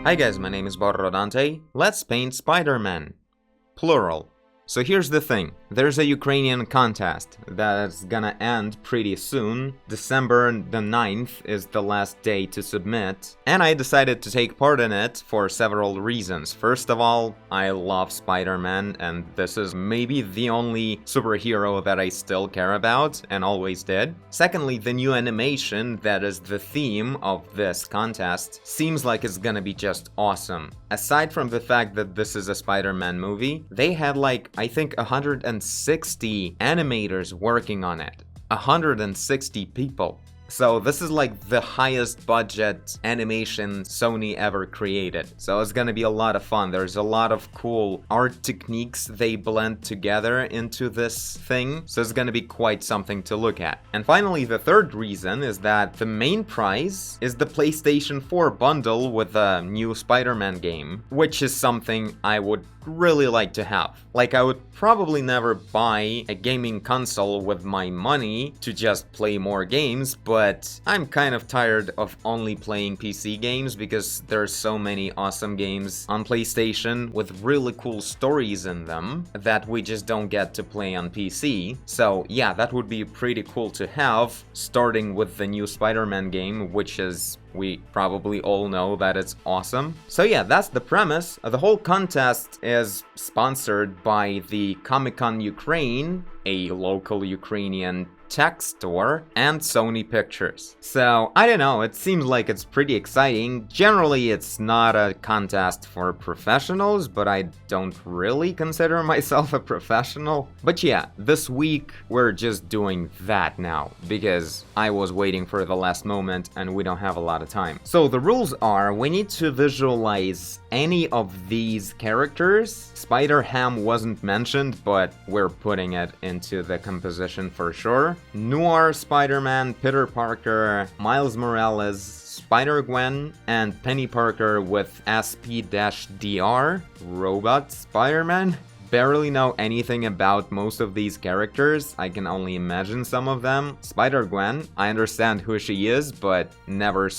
Hi guys, my name is Borro Dante. Let's paint Spider-Man. Plural. So here's the thing, there's a Ukrainian contest that's gonna end pretty soon. December the 9th is the last day to submit, and I decided to take part in it for several reasons. First of all, I love Spider-Man, and this is maybe the only superhero that I still care about, and always did. Secondly, the new animation that is the theme of this contest seems like it's gonna be just awesome. Aside from the fact that this is a Spider-Man movie, they had I think 160 animators working on it. 160 people. So this is the highest budget animation Sony ever created. So it's gonna be a lot of fun. There's a lot of cool art techniques they blend together into this thing. So it's gonna be quite something to look at. And finally, the third reason is that the main prize is the PlayStation 4 bundle with a new Spider-Man game, which is something I would really like to have. I would probably never buy a gaming console with my money to just play more games, but I'm kind of tired of only playing PC games because there's so many awesome games on PlayStation with really cool stories in them that we just don't get to play on PC. So yeah, that would be pretty cool to have, starting with the new Spider-Man game, which is, we probably all know that it's awesome. So yeah, that's the premise. The whole contest is sponsored by the Comic-Con Ukraine, a local Ukrainian tech store, and Sony Pictures. So, I don't know, it seems like it's pretty exciting. Generally, it's not a contest for professionals, but I don't really consider myself a professional. But yeah, this week we're just doing that now, because I was waiting for the last moment and we don't have a lot of time. So the rules are, we need to visualize any of these characters. Spider-Ham wasn't mentioned, but we're putting it into the composition for sure. Noir Spider-Man, Peter Parker, Miles Morales, Spider-Gwen, and Penny Parker with SP-DR, Robot Spider-Man. Barely know anything about most of these characters, I can only imagine some of them. Spider-Gwen, I understand who she is, but never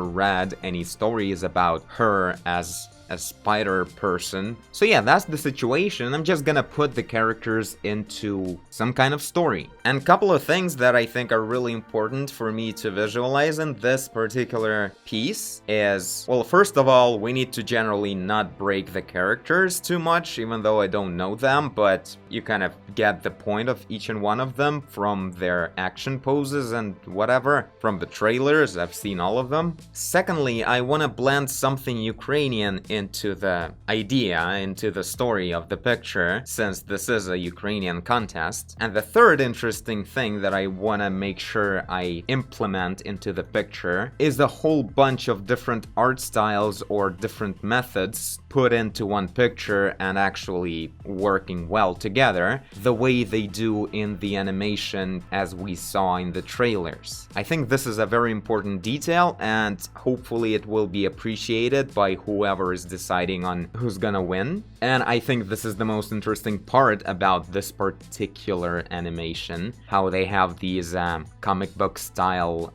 read any stories about her as a spider person. So yeah, that's the situation. I'm just gonna put the characters into some kind of story. And a couple of things that I think are really important for me to visualize in this particular piece is, well, first of all, we need to generally not break the characters too much, even though I don't know them, but you kind of get the point of each and one of them from their action poses and whatever. From the trailers, I've seen all of them. Secondly, I want to blend something Ukrainian into the idea, into the story of the picture, since this is a Ukrainian contest. And the third interesting thing that I want to make sure I implement into the picture is a whole bunch of different art styles or different methods put into one picture and actually working well together, the way they do in the animation as we saw in the trailers. I think this is a very important detail, and hopefully it will be appreciated by whoever is deciding on who's gonna win. And I think this is the most interesting part about this particular animation, how they have these comic book style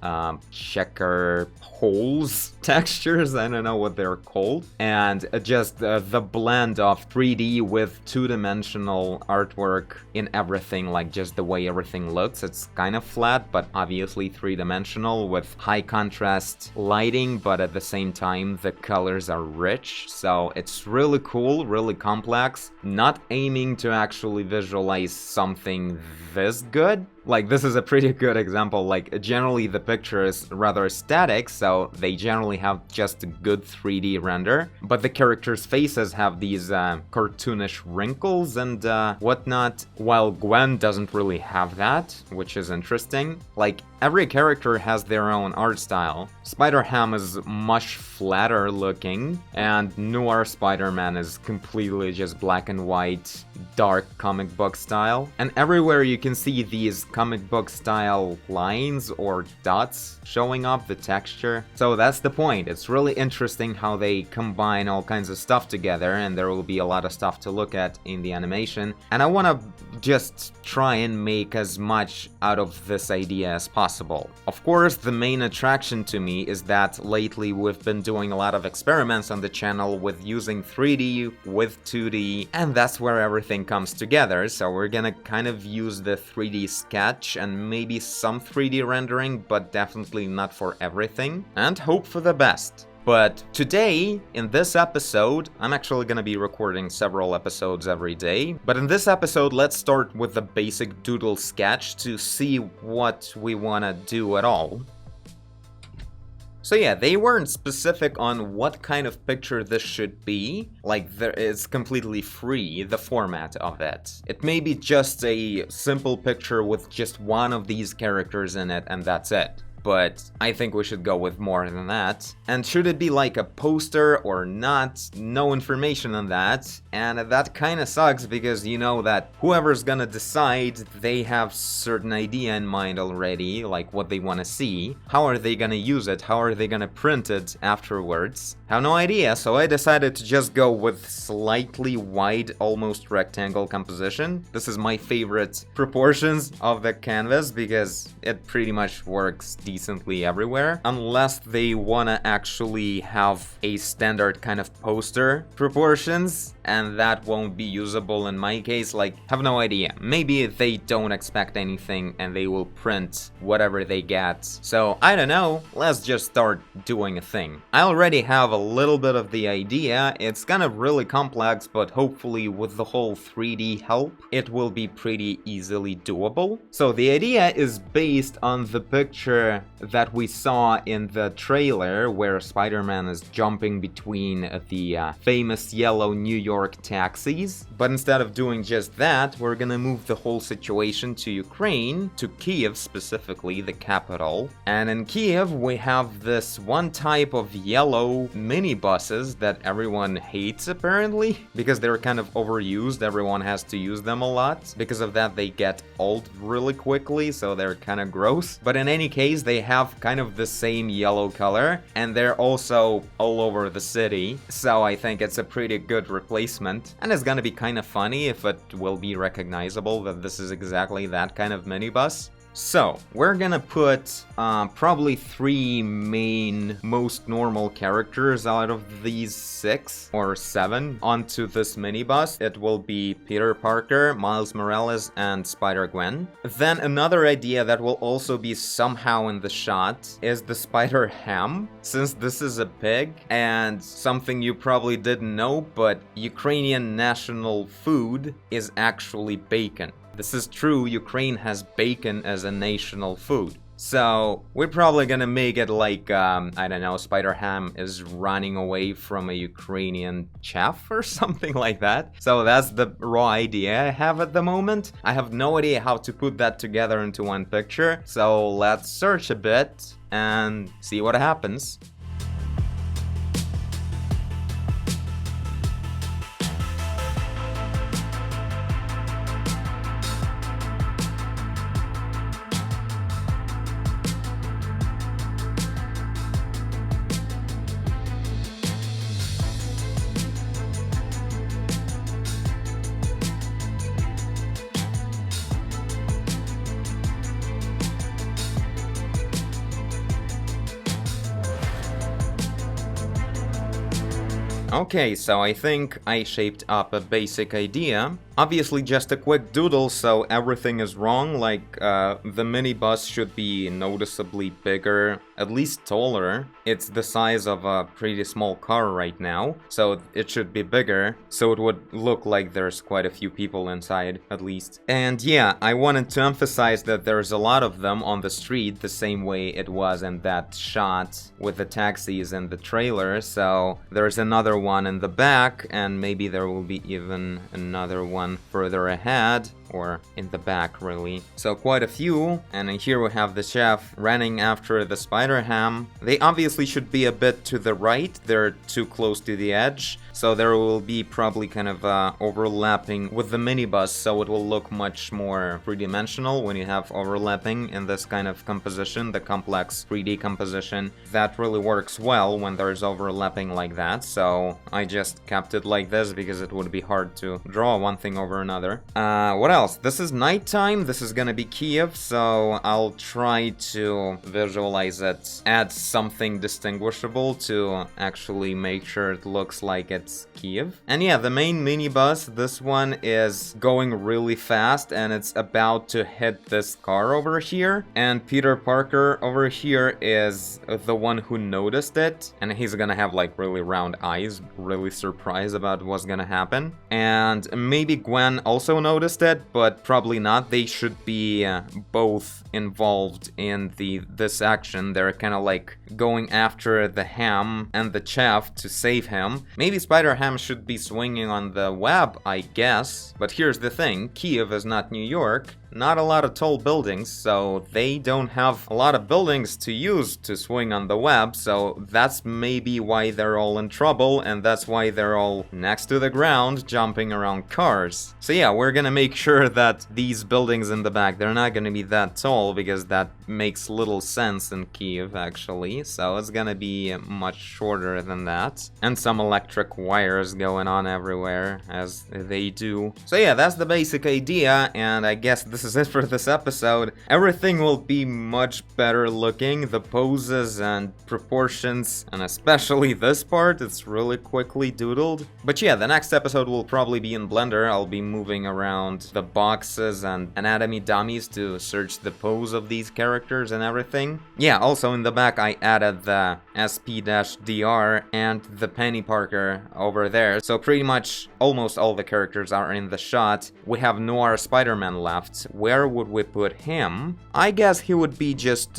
checker holes textures, I don't know what they're called, and just the blend of 3D with two-dimensional artwork in everything, just the way everything looks. It's kind of flat, but obviously three-dimensional with high contrast lighting, but at the same time the colors are rich. So it's really cool, really complex, not aiming to actually visualize something this good. This is a pretty good example. Generally the picture is rather static, so they generally have just a good 3D render, but the characters' faces have these cartoonish wrinkles and whatnot, while Gwen doesn't really have that, which is interesting. Every character has their own art style. Spider-Ham is much flatter looking, and Noir Spider-Man is completely just black and white, dark comic book style. And everywhere you can see these comic book style lines or dots showing up, the texture. So that's the point. It's really interesting how they combine all kinds of stuff together, and there will be a lot of stuff to look at in the animation. And I want to just try and make as much out of this idea as possible. possible. Of course, the main attraction to me is that lately we've been doing a lot of experiments on the channel with using 3D with 2D, and that's where everything comes together, so we're gonna kind of use the 3D sketch and maybe some 3D rendering, but definitely not for everything, and hope for the best. But today, in this episode, I'm actually gonna be recording several episodes every day, but in this episode, let's start with the basic doodle sketch to see what we wanna do at all. So yeah, they weren't specific on what kind of picture this should be, like it's completely free, the format of it. It may be just a simple picture with just one of these characters in it and that's it. But I think we should go with more than that. And should it be like a poster or not? No information on that. And that kinda sucks because you know that whoever's gonna decide, they have certain idea in mind already, like what they wanna see. How are they gonna use it? How are they gonna print it afterwards? Have no idea, so I decided to just go with slightly wide, almost rectangle composition. This is my favorite proportions of the canvas because it pretty much works decently everywhere, unless they wanna actually have a standard kind of poster proportions, and that won't be usable in my case. Like, have no idea. Maybe they don't expect anything and they will print whatever they get. So, I don't know, let's just start doing a thing. I already have a little bit of the idea. It's kind of really complex, but hopefully with the whole 3D help, it will be pretty easily doable. So the idea is based on the picture that we saw in the trailer where Spider-Man is jumping between the famous yellow New York taxis. But instead of doing just that, we're gonna move the whole situation to Ukraine, to Kiev specifically, the capital. And in Kiev we have this one type of yellow minibuses that everyone hates apparently, because they're kind of overused, everyone has to use them a lot. Because of that they get old really quickly, so they're kind of gross. But in any case, they have kind of the same yellow color, and they're also all over the city, so I think it's a pretty good replacement. And it's gonna be kind of funny if it will be recognizable that this is exactly that kind of minibus. So, we're gonna put probably 3 main, most normal characters out of these 6 or 7 onto this minibus. It will be Peter Parker, Miles Morales, and Spider-Gwen. Then another idea that will also be somehow in the shot is the Spider-Ham, since this is a pig, and something you probably didn't know, but Ukrainian national food is actually bacon. This is true, Ukraine has bacon as a national food. So, we're probably gonna make it like, I don't know, Spider-Ham is running away from a Ukrainian chef or something like that. So that's the raw idea I have at the moment. I have no idea how to put that together into one picture, so let's search a bit and see what happens. Okay, so I think I shaped up a basic idea. Obviously just a quick doodle, so everything is wrong, like the minibus should be noticeably bigger, at least taller. It's the size of a pretty small car right now, so it should be bigger, so it would look like there's quite a few people inside, at least. And yeah, I wanted to emphasize that there's a lot of them on the street, the same way it was in that shot with the taxis and the trailer, so there's another one in the back, and maybe there will be even another one further ahead, or in the back really. So quite a few, and here we have the chef running after the Spider-Ham. They obviously should be a bit to the right, they're too close to the edge, so there will be probably kind of overlapping with the minibus, so it will look much more three-dimensional when you have overlapping in this kind of composition, the complex 3D composition. That really works well when there's overlapping like that, so I just kept it like this because it would be hard to draw one thing over another. What else? else? This is nighttime, this is gonna be Kiev, so I'll try to visualize it, add something distinguishable to actually make sure it looks like it's Kiev. And yeah, the main minibus, this one is going really fast and it's about to hit this car over here. And Peter Parker over here is the one who noticed it, and he's gonna have like really round eyes, really surprised about what's gonna happen. And maybe Gwen also noticed it, but probably not. They should be both involved in this action. They're kind of like going after the Ham and the Chef to save him. Maybe Spider-Ham should be swinging on the web, I guess. But here's the thing, Kiev is not New York. Not a lot of tall buildings, so they don't have a lot of buildings to use to swing on the web, so that's maybe why they're all in trouble, and that's why they're all next to the ground, jumping around cars. So yeah, we're gonna make sure that these buildings in the back, they're not gonna be that tall, because that makes little sense in Kiev, actually, so it's gonna be much shorter than that. And some electric wires going on everywhere, as they do. So yeah, that's the basic idea, and I guess this is it for this episode. Everything will be much better looking, the poses and proportions, and especially this part, it's really quickly doodled. But yeah, the next episode will probably be in Blender. I'll be moving around the boxes and anatomy dummies to search the pose of these characters and everything. Yeah, also in the back I added the SP-DR and the Penny Parker over there, so pretty much almost all the characters are in the shot. We have Noir Spider-Man left. Where would we put him? I guess he would be just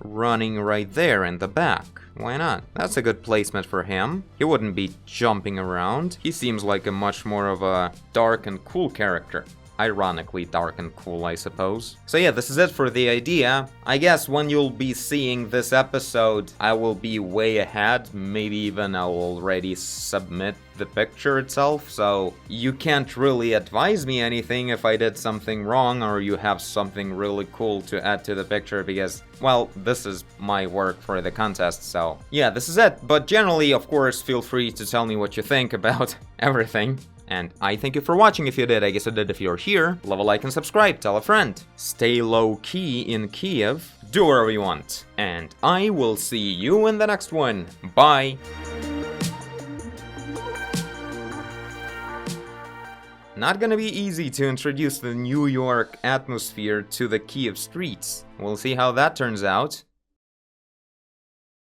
running right there in the back. Why not? That's a good placement for him. He wouldn't be jumping around. He seems like a much more of a dark and cool character. Ironically dark and cool, I suppose. So yeah, this is it for the idea. I guess when you'll be seeing this episode, I will be way ahead. Maybe even I'll already submit the picture itself, so you can't really advise me anything if I did something wrong or you have something really cool to add to the picture, because, well, this is my work for the contest, so yeah, this is it. But generally, of course, feel free to tell me what you think about everything. And I thank you for watching if you did. I guess you did if you're here. Leave a like and subscribe, tell a friend. Stay low-key in Kiev, do whatever you want. And I will see you in the next one. Bye! Not gonna be easy to introduce the New York atmosphere to the Kiev streets. We'll see how that turns out.